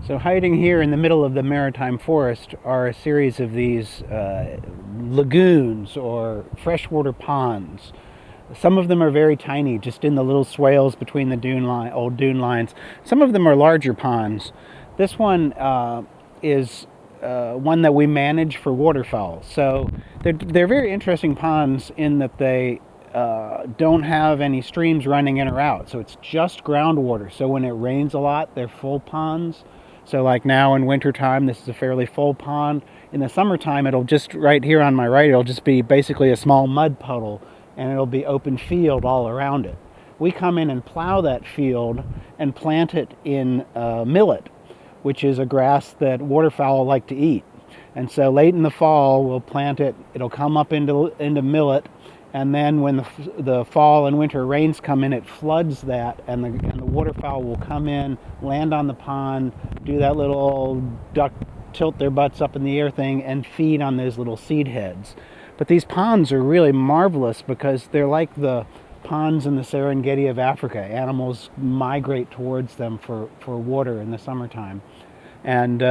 So hiding here in the middle of the maritime forest are a series of these lagoons or freshwater ponds. Some of them are very tiny, just in the little swales between the old dune lines. Some of them are larger ponds. This one is one that we manage for waterfowl. So they're very interesting ponds in that they don't have any streams running in or out. So it's just groundwater. So when it rains a lot, they're full ponds. So like now in wintertime, this is a fairly full pond. In the summertime, it'll just, right here on my right, it'll just be basically a small mud puddle, and it'll be open field all around it. We come in and plow that field and plant it in millet, which is a grass that waterfowl like to eat. And so late in the fall, we'll plant it. It'll come up into millet, and then when the fall and winter rains come in, it floods that, and the waterfowl will come in, land on the pond, do that little duck tilt their butts up in the air thing, and feed on those little seed heads. But these ponds are really marvelous because they're like the ponds in the Serengeti of Africa. Animals migrate towards them for water in the summertime. And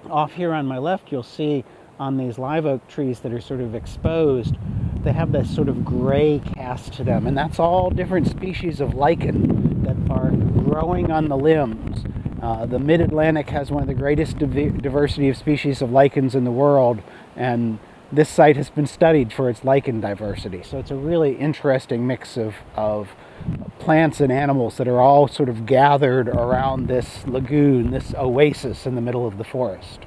off here on my left, you'll see on these live oak trees that are sort of exposed, they have this sort of gray cast to them, and that's all different species of lichen that are growing on the limbs. The Mid-Atlantic has one of the greatest diversity of species of lichens in the world, and this site has been studied for its lichen diversity. So it's a really interesting mix of plants and animals that are all sort of gathered around this lagoon, this oasis in the middle of the forest.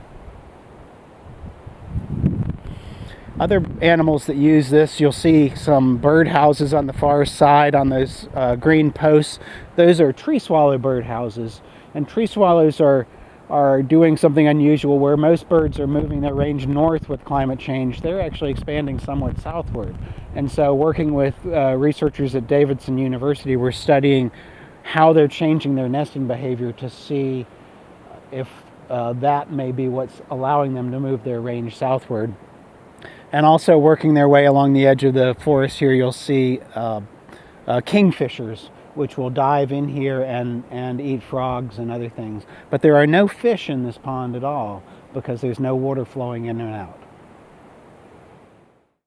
Other animals that use this, you'll see some bird houses on the far side on those green posts. Those are tree swallow bird houses, and tree swallows are doing something unusual where most birds are moving their range north with climate change. They're actually expanding somewhat southward. And so working with researchers at Davidson University, we're studying how they're changing their nesting behavior to see if that may be what's allowing them to move their range southward. And also working their way along the edge of the forest here, you'll see kingfishers, which will dive in here and eat frogs and other things. But there are no fish in this pond at all because there's no water flowing in and out.